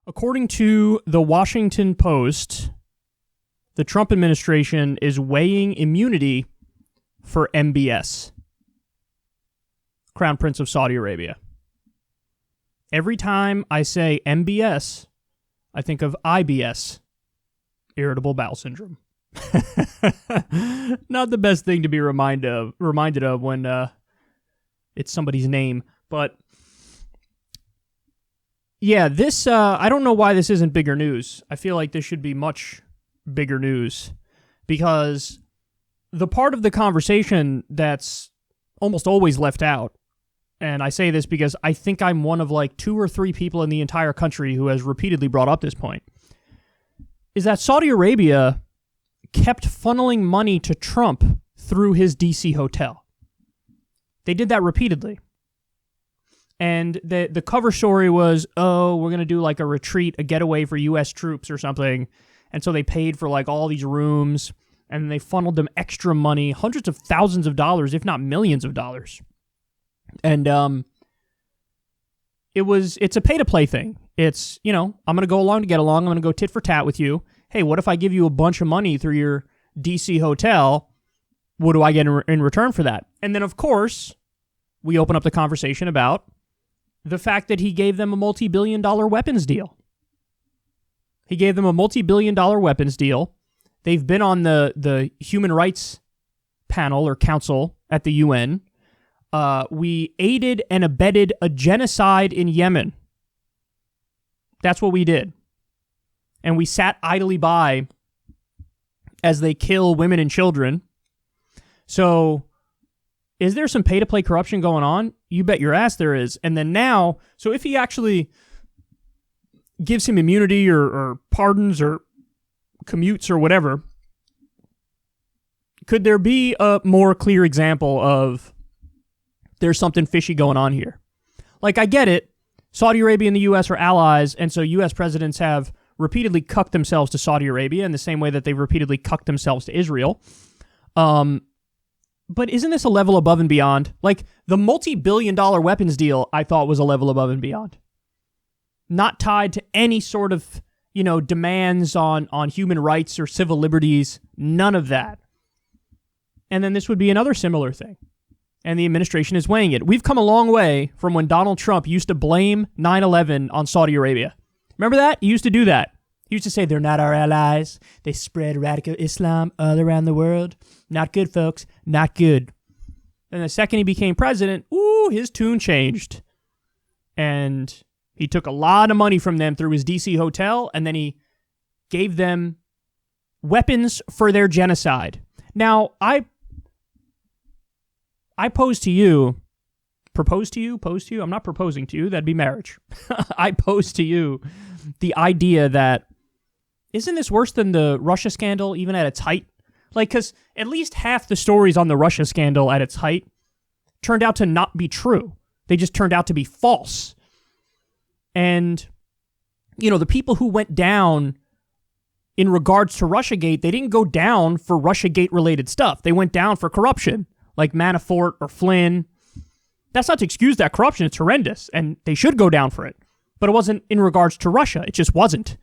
According to the Washington Post, the Trump administration is weighing immunity for MBS, Crown Prince of Saudi Arabia. Every time I say MBS, I think of IBS, irritable bowel syndrome. Not the best thing to be reminded of when it's somebody's name, but yeah, this, I don't know why this isn't bigger news. I feel like this should be much bigger news because the part of the conversation that's almost always left out, and I say this because I think I'm one of like 2 or 3 people in the entire country who has repeatedly brought up this point, is that Saudi Arabia kept funneling money to Trump through his DC hotel. They did that repeatedly. And the cover story was, oh, we're going to do like a retreat, a getaway for U.S. troops or something. And so they paid for like all these rooms, and they funneled them extra money, hundreds of thousands of dollars, if not millions of dollars. And it's a pay-to-play thing. It's, you know, I'm going to go along to get along. I'm going to go tit for tat with you. Hey, what if I give you a bunch of money through your DC hotel? What do I get in return for that? And then, of course, we open up the conversation about the fact that he gave them a multi-billion-dollar weapons deal. He gave them a multi-billion-dollar weapons deal. They've been on the Human Rights Panel or Council at the UN. We aided and abetted a genocide in Yemen. That's what we did. And we sat idly by as they kill women and children. So, is there some pay-to-play corruption going on? You bet your ass there is. And then now, so if he actually gives him immunity or pardons or commutes or whatever, could there be a more clear example of there's something fishy going on here? Like, I get it. Saudi Arabia and the U.S. are allies, and so U.S. presidents have repeatedly cucked themselves to Saudi Arabia in the same way that they've repeatedly cucked themselves to Israel. But isn't this a level above and beyond? Like, the multi-billion-dollar weapons deal, I thought, was a level above and beyond. Not tied to any sort of, you know, demands on human rights or civil liberties. None of that. And then this would be another similar thing. And the administration is weighing it. We've come a long way from when Donald Trump used to blame 9/11 on Saudi Arabia. Remember that? He used to do that. He used to say, they're not our allies. They spread radical Islam all around the world. Not good, folks. Not good. And the second he became president, his tune changed. And he took a lot of money from them through his D.C. hotel, and then he gave them weapons for their genocide. Now, I propose to you, I'm not proposing to you, that'd be marriage. I pose to you the idea that, isn't this worse than the Russia scandal, even at its height? Like, because at least half the stories on the Russia scandal at its height turned out to not be true. They just turned out to be false. And, you know, the people who went down in regards to Russiagate, they didn't go down for Russiagate-related stuff. They went down for corruption, like Manafort or Flynn. That's not to excuse that corruption. It's horrendous, and they should go down for it. But it wasn't in regards to Russia. It just wasn't.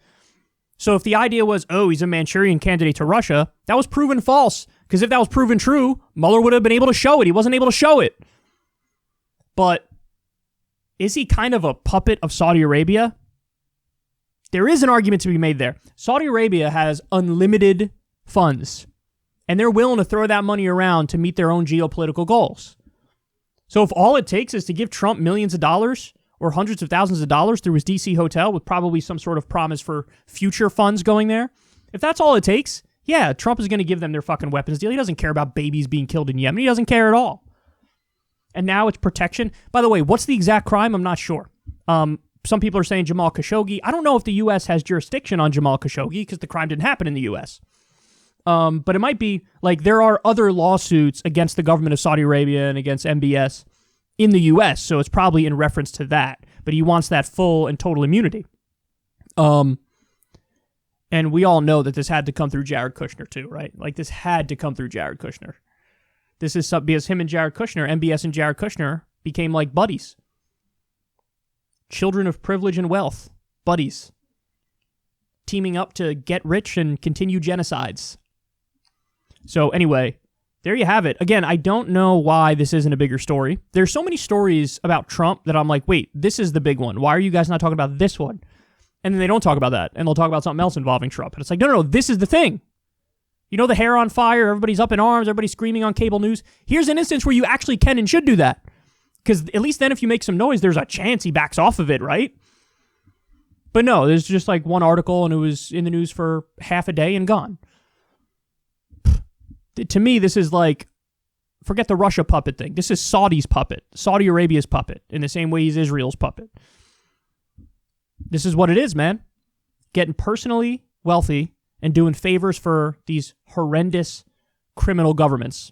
So if the idea was, oh, he's a Manchurian candidate to Russia, that was proven false. Because if that was proven true, Mueller would have been able to show it. He wasn't able to show it. But is he kind of a puppet of Saudi Arabia? There is an argument to be made there. Saudi Arabia has unlimited funds, and they're willing to throw that money around to meet their own geopolitical goals. So if all it takes is to give Trump millions of dollars or hundreds of thousands of dollars through his DC hotel with probably some sort of promise for future funds going there, if that's all it takes, yeah, Trump is going to give them their fucking weapons deal. He doesn't care about babies being killed in Yemen. He doesn't care at all. And now it's protection. By the way, what's the exact crime? I'm not sure. Some people are saying Jamal Khashoggi. I don't know if the U.S. has jurisdiction on Jamal Khashoggi because the crime didn't happen in the U.S. But it might be, like, there are other lawsuits against the government of Saudi Arabia and against MBS in the U.S., so it's probably in reference to that. But he wants that full and total immunity. And we all know that this had to come through Jared Kushner too, right? Like, this had to come through Jared Kushner. This is because him and Jared Kushner, MBS and Jared Kushner, became like buddies. Children of privilege and wealth. Buddies. teaming up to get rich and continue genocides. So anyway, there you have it. Again, I don't know why this isn't a bigger story. There's so many stories about Trump that I'm like, wait, this is the big one. Why are you guys not talking about this one? And then they don't talk about that, and they'll talk about something else involving Trump. And it's like, no, this is the thing. You know, the hair on fire, everybody's up in arms, everybody's screaming on cable news. Here's an instance where you actually can and should do that. Because at least then if you make some noise, there's a chance he backs off of it, right? But no, there's just like one article, and it was in the news for half a day and gone. To me, this is like, forget the Russia puppet thing. This is Saudi's puppet, Saudi Arabia's puppet, in the same way he's Israel's puppet. This is what it is, man. Getting personally wealthy and doing favors for these horrendous criminal governments.